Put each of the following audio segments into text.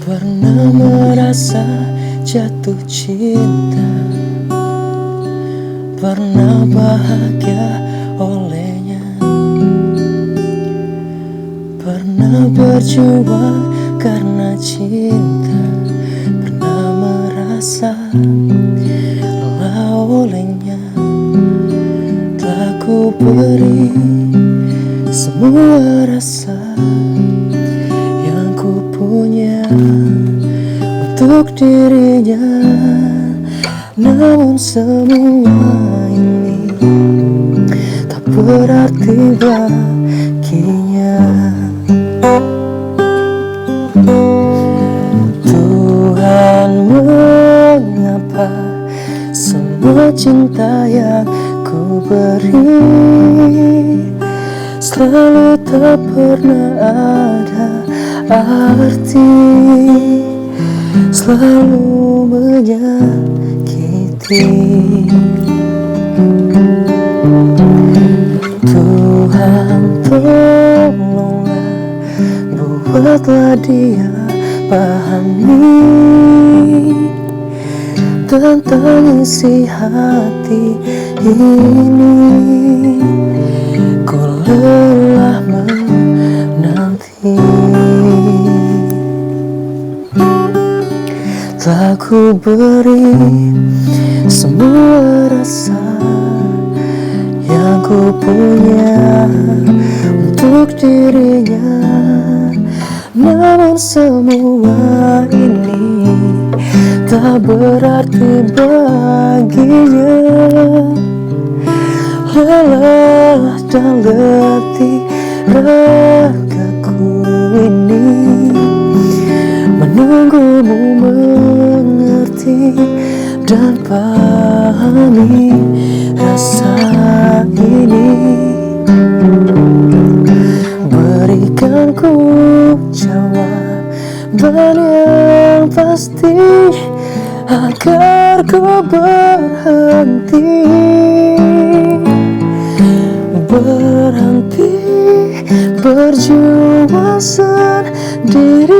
Pernah merasa jatuh cinta, pernah bahagia olehnya, pernah berjuang karena cinta, pernah merasa lelah olehnya. Telah ku beri semua rasa yang ku punya untuk dirinya, namun semua ini tak berarti baginya. Tuhan, mengapa semua cinta yang ku beri selalu tak pernah ada arti, selalu menyakiti. Tuhan, tolonglah, buatlah dia pahami tentang isi hati ini. Ku lelah menanti, telah ku beri semua rasa yang ku punya untuk dirinya, namun semua ini tak berarti baginya. Lelah dan letih ragaku ini menunggumu mengerti dan pahami rasa ini. Berikan ku jawaban yang pasti agar ku berhenti berjuang sendiri.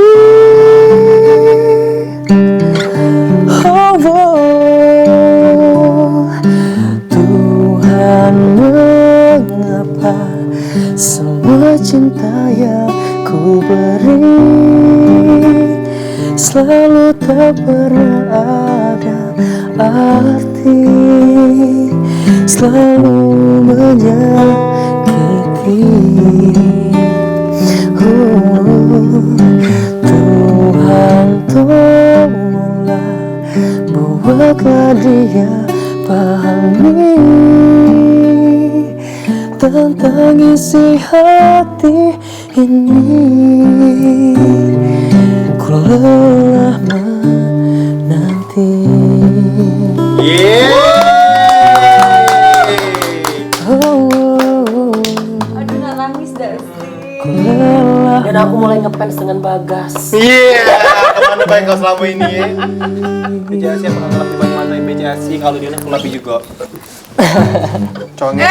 Oh, Tuhan, mengapa semua cinta yang ku beri selalu tak pernah ada arti, selalu menyakiti. Oh, Tuhan, tolonglah, buatlah dia pahami tentang isi hati ini. Ku lelah menanti. Aduh, nangis dah sih. Ku lelah. Dan aku mulai ngefans dengan Bagas. Kemana baik kau selama ini ya? BCAC yang pernah ngelap di mana BCAC kalau dia nak lebih juga. Congek.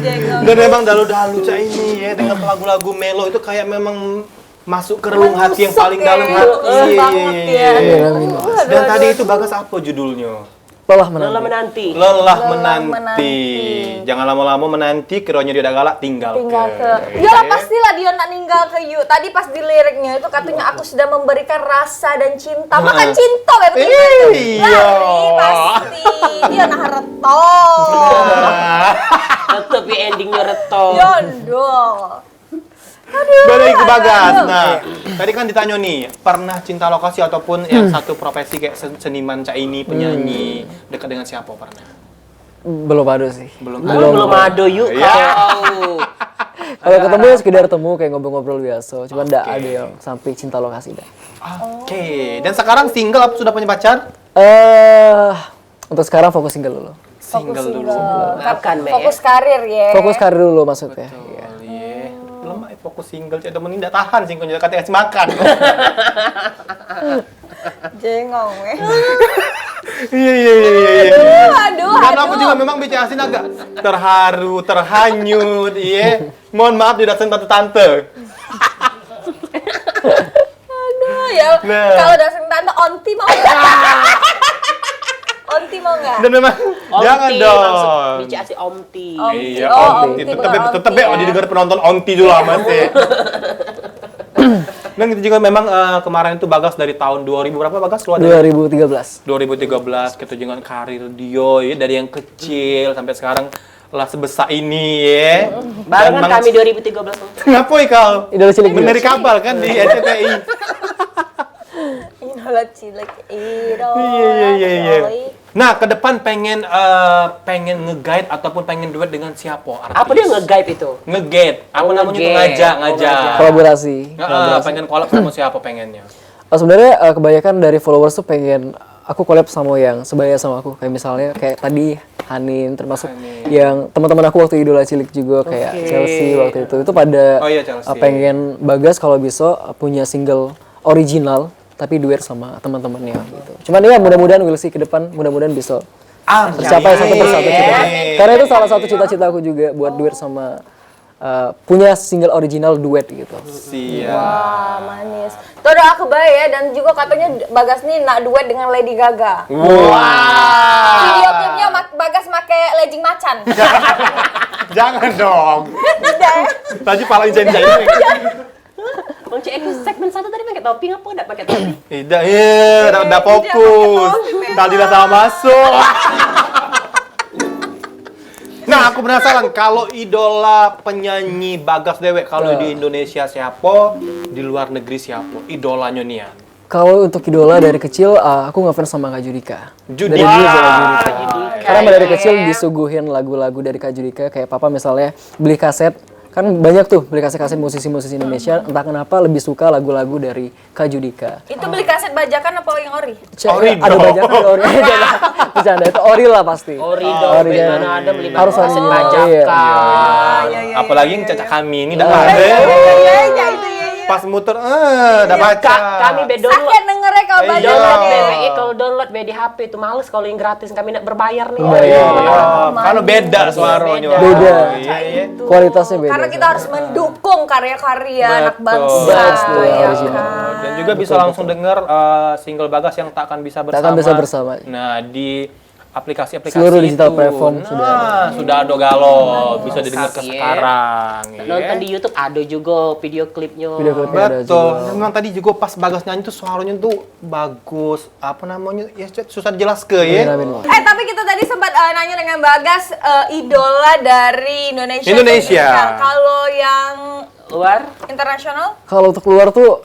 Jengol. Dan memang dalu-dalu Cak ini ya dengan lagu-lagu melo itu kayak memang masuk ke relung hati yang paling dalam hati. Dan tadi itu Bagas apa judulnya? Lelah Lelah menanti. menanti. Lelah menanti. Jangan lama-lama menanti, kiranya dia udah galak tinggal ke. Ya pastilah dia nak ninggal ke you. Tadi pas di liriknya itu katanya aku sudah memberikan rasa dan cinta. Makan cinta ya betul itu. Iya. Pasti dia nah reto. Tapi endingnya reto. Yondol. Balik ke Bagas. Nah, tadi kan ditanya nih, pernah cinta lokasi ataupun yang satu profesi kayak seniman Cak ini, penyanyi, dekat dengan siapa pernah? Belum ada sih. Belum ada yuk. Ya. Kalau ketemu ya sekedar temu kayak ngobrol-ngobrol biasa. Cuma enggak ada yang sampai cinta lokasi dah. Oke. Dan sekarang single apa sudah punya pacar? Untuk sekarang fokus single dulu. Single dulu. Makan, Mbak. Fokus karir ya. Fokus karir dulu maksudnya. Iya. Iya. Belum fokus single, Cak Temen ini tidak tahan single jadi katanya kasih makan. Jengong Iya. Aduh. Karena aku juga memang bicara asin agak terharu, terhanyut, iya. Mohon maaf tidak datang tante-tante. Aduh, ya. Nah. Kalau dasar tante onti mau nggak? Onti mau nggak? Dan memang jangan dong. Bicara si Omti. Omti. Iya, Oh, Onti. Omti, Tetep bukan tetep Onti ya ya. didengar penonton Onti dulu amat sih. Dan itu juga memang kemarin itu Bagas dari tahun 2000 berapa Bagas keluar dari 2013. 2013 gitu dengan karir Dio ya dari yang kecil sampai sekarang lah sebesar ini ya. Barengan Dan kami 2013. Ngapoi kau? Idola cilik juga. Meneri kabal kan di RCTI. Idola cilik, idola. Iya. coy. Nah, ke depan pengen nge-guide ataupun pengen duet dengan siapa artis? Apa dia nge-guide itu? Nge-guide. Apa Oh, namanya tuh nge-guide. ngajak. Kolaborasi. Pengen collab sama siapa pengennya? Sebenarnya kebanyakan dari followers tuh pengen aku collab sama yang sebaya sama aku. Kayak misalnya kayak tadi Hanin, termasuk yang teman-teman aku waktu Idola Cilik juga kayak Chelsea waktu itu pada Oh iya, Chelsea. pengen Bagas kalau bisa punya single original tapi duet sama teman-temannya gitu. Cuman ya mudah-mudahan we'll see ke depan, mudah-mudahan bisa tercapai satu persatu cita. Karena itu salah satu cita-cita aku juga buat duet sama punya single original duet gitu. Siap. Wah, manis. Tuh doa aku baik ya, dan juga katanya Bagas nih nak duet dengan Lady Gaga. Video klipnya Bagas make legging macan. Jangan dong. Tidak ya? Tadi pala jain-jain. Bang Cik Eko segmen 1 tadi pakai topi ngapa enggak pakai topi? Tidak, udah fokus. Tadi udah sama masuk. Nah, aku penasaran kalau idola penyanyi Bagas Dewek kalau di Indonesia siapa, di luar negeri siapa? Idolanya Nian. Kalau untuk idola dari kecil aku ngefans sama Kak Judika. Judika. Dari dulu sama Judika. Karena dari kecil disuguhin lagu-lagu dari Kak Judika, kayak papa misalnya beli kaset, kan banyak tuh beli kaset-kaset musisi-musisi Indonesia, entah kenapa lebih suka lagu-lagu dari Kak Judika. Itu beli kaset bajakan apa yang ori? Ori Ada dong. banyak ori. Bercanda, itu ori lah pasti. Ori dong, Ori, ya. mana ada beli Harus kaset original, bajakan. iya. Apalagi yang cacak kami ini udah Iya, ada. iya, itu ya. Pas muter, udah baca. Kami bedownload. Sakit dengernya kalau Iya. bajakan. Download BBI, kalau download di HP itu males kalau yang gratis, kami nak berbayar nih. Iya, karena beda suaranya. Beda. Iya. Kualitasnya beda. Karena kita harus mendukung karya-karya anak Betul. bangsa. Betul, ya original. kan? Dan juga bisa langsung dengar single Bagas yang tak akan bisa bersama. Tak akan bisa bersama. Nah, di aplikasi-aplikasi Seluruh digital itu. platform sudah ada galau, bisa didengar ke Iya. sekarang. Nonton di YouTube ada juga video klipnya. Video klipnya ada Betul. juga. Memang tadi juga pas Bagas nyanyi tuh suaranya tuh bagus. Apa namanya? Ya susah dijelaskan ya. Amin. Tapi kita tadi sempat nanya dengan Bagas, idola dari Indonesia. Indonesia. Kalau yang Luar. internasional? Kalau untuk keluar tuh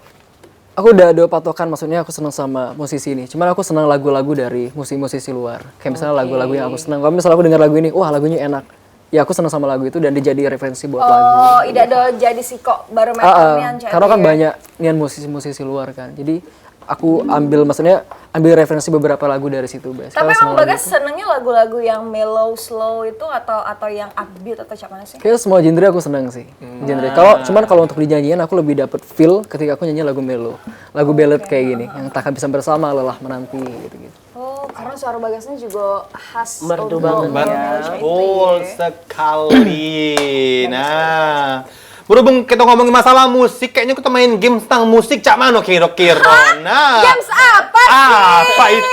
aku udah ada patokan, maksudnya aku senang sama musisi ini. Cuman aku senang lagu-lagu dari musisi-musisi luar. Kayak misalnya lagu-lagu yang aku senang. Kalau misalnya aku dengar lagu ini, wah lagunya enak. Ya aku senang sama lagu itu dan dijadi referensi buat lagu. Oh, tidak ada jadi si kok baru main kalian jadi. Karena kan banyak nian musisi-musisi luar kan. Jadi aku ambil referensi beberapa lagu dari situ, Bes. Tapi Kalau emang senang lagu Bagas senengnya lagu-lagu yang mellow, slow itu atau yang upbeat atau siapa sih? kayak semua genre aku senang sih. Genre. Kalau untuk dinyanyiin aku lebih dapet feel ketika aku nyanyi lagu mellow. Lagu ballad kayak gini, yang takkan bisa bersama, lelah menanti gitu-gitu. Oh, karena suara Bagasnya juga khas. Merdu untuk banget. Betul sekali. Nah, berhubung kita ngomongin masalah musik, kayaknya kita main game tentang musik cak mano kira-kira. Nah, Games apa sih? apa itu?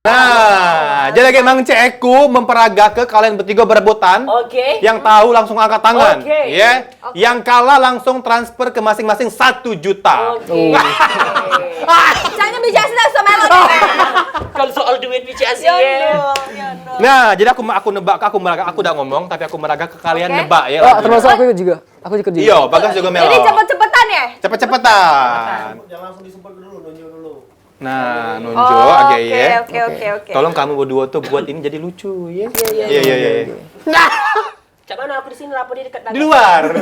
Nah, jadi lagi Mang Ceku memperagak ke kalian bertiga berebutan. Oke. Yang tahu langsung angkat tangan, Oke. ya. Yang kalah langsung transfer ke masing-masing 1 juta. Oke. Jangan bicara sudah sama lo. Kalau soal duit bicara sih Ya, ya. Nah, jadi aku nebak, aku meragak, aku udah ngomong, tapi aku meragak ke kalian Oke. nebak ya. Oh, lagunya. termasuk aku ikut juga. Aku ikut juga. Iya, Bagas juga melo. Ini cepet-cepetan ya? Cepet-cepetan. Nah, nunjuk Oh, agak ya. oke. Tolong kamu berdua tuh buat ini jadi lucu ya. Iya. Cak mana aku di sini lapor di dekat Di luar.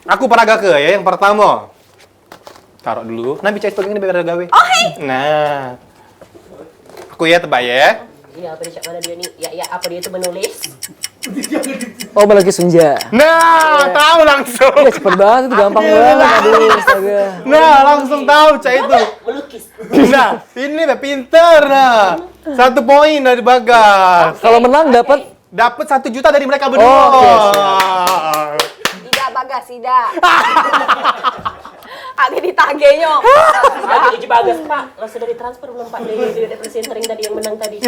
Aku peragak ke ya yang pertama. Taruh dulu. Nah, bicara ini biar gawe. Oh, nah. Aku ya tebak ya. Iya, apa dia cak mana dia nih? Ya, apa dia itu menulis? Oh, Melukis Senja. Nah, tahu langsung. Iya, cepet banget itu, gampang banget. Aduh, astaga. Nah, langsung tahu Cak itu. Melukis. Nah, ini pinter nah. 1 poin dari Bagas. Kalau menang dapat Dapat 1 juta dari mereka berdua. Oh, oke, Tidak Bagas, tidak. Agak ditagihnya. Lagi Uji Bagas, Pak. Langsung dari transfer belum Pak dari presentering tadi yang menang tadi.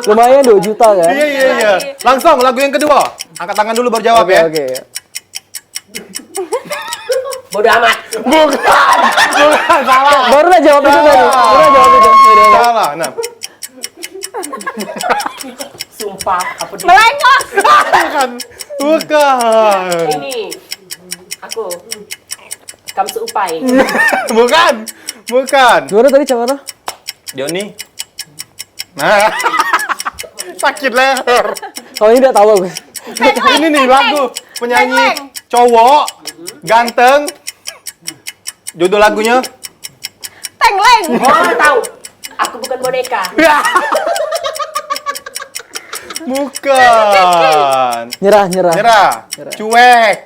lumayan 2 juta kan? Iya. Langsung lagu yang kedua. Angkat tangan dulu baru jawab ya. Oke. Bodoh amat. Bukan, salah. Baru dah jawab itu tadi. Baru dah jawab itu. Salah. Nah, Sumpah, apa dia? Melengos. bukan. Ini aku kamu seupai. Bukan. Gimana tadi cara? Joni. Nah. Sakit leher. Kalau ini tidak tahu aku. Ini nih lagu penyanyi cowok ganteng. Judul lagunya Tengleng. Oh, tahu. Aku bukan boneka. Bukan. Nyerah. Nyerah. Cuek.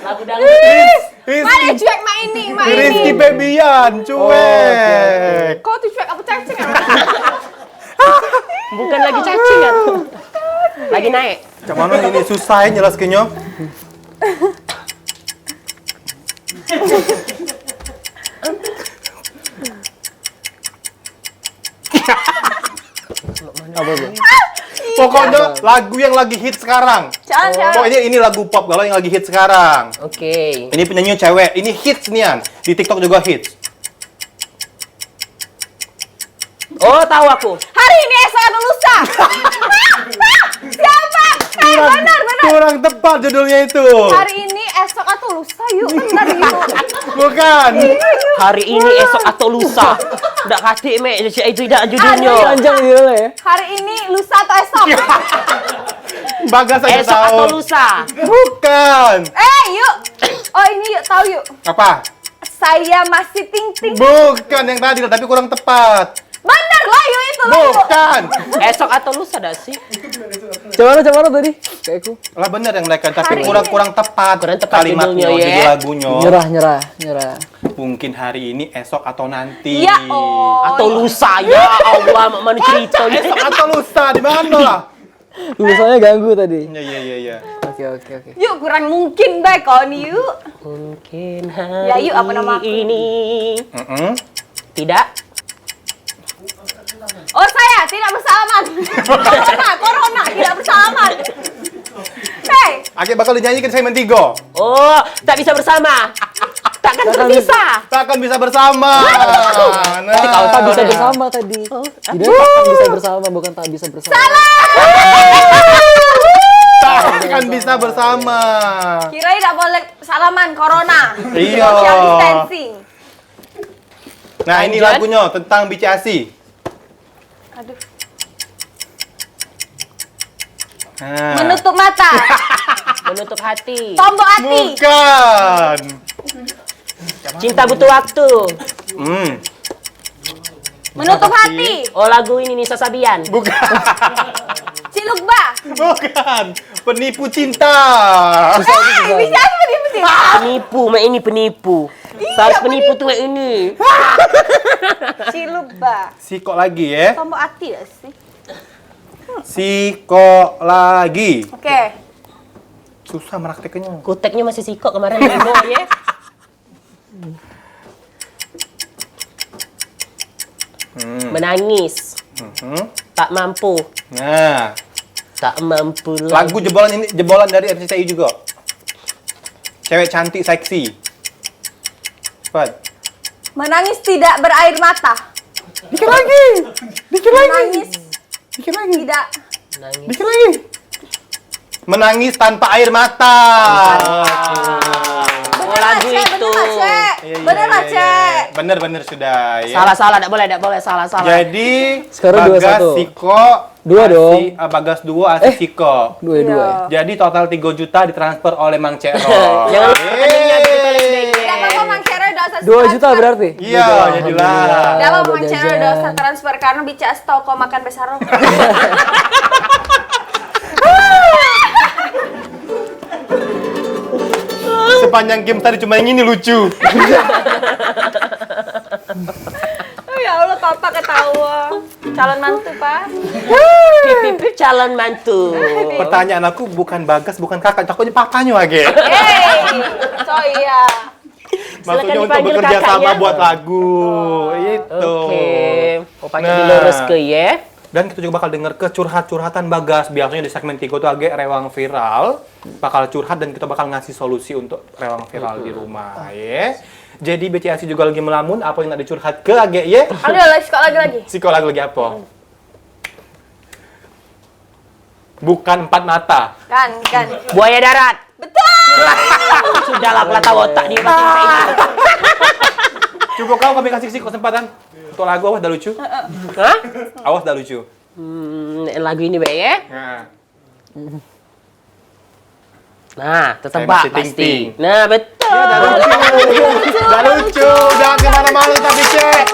Lagu dangdut. Mana cuek mak ini. Rizky Febian, cuek. Kau tuh cuek apa cacing? Bukan lagi cacingan. Lagi naik. Cuman ini susah ya jelaskannya. Apa tuh? Pokoknya lagu yang lagi hit sekarang. Jangan. Pokoknya ini lagu pop kalau yang lagi hit sekarang. Oke. Ini penyanyi cewek, ini hits nian. Di TikTok juga hits. Oh, tahu aku. Hari ini esok atau lusa? Siapa? Benar. Kurang tepat judulnya itu. Hari ini esok atau lusa yuk. Benar yuk. Bukan. Hari ini, esok atau lusa. Udah katik, Mek. Itu tidak judulnya. Panjang judulnya ya. Hari ini lusa atau esok? Bagas aja Esok tahu. atau lusa. Bukan. Yuk. Oh ini yuk, tahu yuk. Apa? Saya masih ting. Bukan yang tadi, tapi kurang tepat. Benar lah yuk itu lah yuk. Bukan. Esok atau lusa dah sih. Coba tadi? Kayakku. Lah bener yang mereka, tapi Hari kurang tepat. Kurang tepat Kalimatnya, judulnya, ya. judul lagunya. Nyerah. Mungkin hari ini, esok atau nanti. Ya oh. Atau lusa. Ya Allah, mana ceritanya. Esok atau lusa di mana lah? Tulisannya ganggu tadi. Iya. Oke. Yuk kurang mungkin baik kau nih yuk. Mungkin hari Ya, yuk, apa nama aku? ini. Mm-mm. Tidak. Oh saya tidak bersalaman. Corona tidak bersalaman. Hei. Akhirnya bakal dinyanyikan Simon Tigo. Oh, tak bisa bersama. Takkan terpisah. Takkan bisa bersama. Tapi kalau tak bisa bersama tadi. Tidak tak bisa bersama, bukan tak bisa bersama. Takkan bisa bersama. Kira tidak boleh salaman corona. Iya. Social distancing. Nah ini Lanjut. lagunya tentang bici asi. Aduh. Nah. Menutup mata. Menutup hati. Tombol hati. Bukan. Cinta butuh waktu. Menutup hati. Oh, lagu ini Nisa Sabian. Bukan. Cilukba. Bukan. Penipu cinta. Bisa apa diputin? Penipu, Mak, ini penipu. Seharus penipu tuh Mak ini. Cilukba. Siko lagi ya. Tombol hati ya sih. Siko lagi. Oke. Susah meraktekannya. Kuteknya masih sikok kemarin demo ya. Menangis. Tak mampu. Nah, Tak mampu lagi. lagu jebolan dari RCTI juga. Cewek cantik seksi. Cepat. Menangis tidak berair mata. Dikit lagi. Menangis tidak. Menangis. Dikit lagi. Menangis tanpa air mata. Oh, lagu itu. Bener lah, Cek. Bener sudah ya. Salah, tak boleh, salah. Jadi Sekarang Bagas 2-1. Siko, Dua Asi- dong. Bagas 2, Asi Siko. 2-2. Jadi total 3 juta ditransfer oleh Mang Cero. Jangan lupa rekeningnya di paling Tidak apa-apa, Mang Cero udah 2 juta berarti? Iya, jadilah. Dalam buat channel jajan. dosa transfer karena bicara tahu kau makan besar. Sepanjang game tadi cuma yang ini lucu. Oh ya Allah, papa ketawa. Calon mantu, Pak. Pipip calon mantu. Pertanyaan aku bukan Bagas, bukan kakak, takutnya papanya Age. Hey, so iya. Maksudnya untuk dipanggil bekerja sama kakaknya. buat lagu. Itu. Oke. Pokoknya Nah. dilurus ke ya. Dan kita juga bakal denger ke curhat-curhatan Bagas. Biasanya di segmen 3 itu agak rewang viral. Bakal curhat dan kita bakal ngasih solusi untuk rewang viral di rumah. Ya. Jadi BCAC juga lagi melamun. Apa yang ada curhat ke Age ya? Ada lagi sekolah lagi. Psikolog lagi apa? Bukan 4 mata. Kan. Buaya darat. Betul. Sudahlah pelata otak dia makin kayak gitu. Coba kami kasih kesempatan. Untuk lagu awas dah lucu. Hah? Awas dah lucu. Lagu ini be ya. Nah. Nah, Saya tetebak masih pasti. ting-ting. Nah, betul. Dah lucu. Dah lucu. Jangan kemana-mana tapi cek.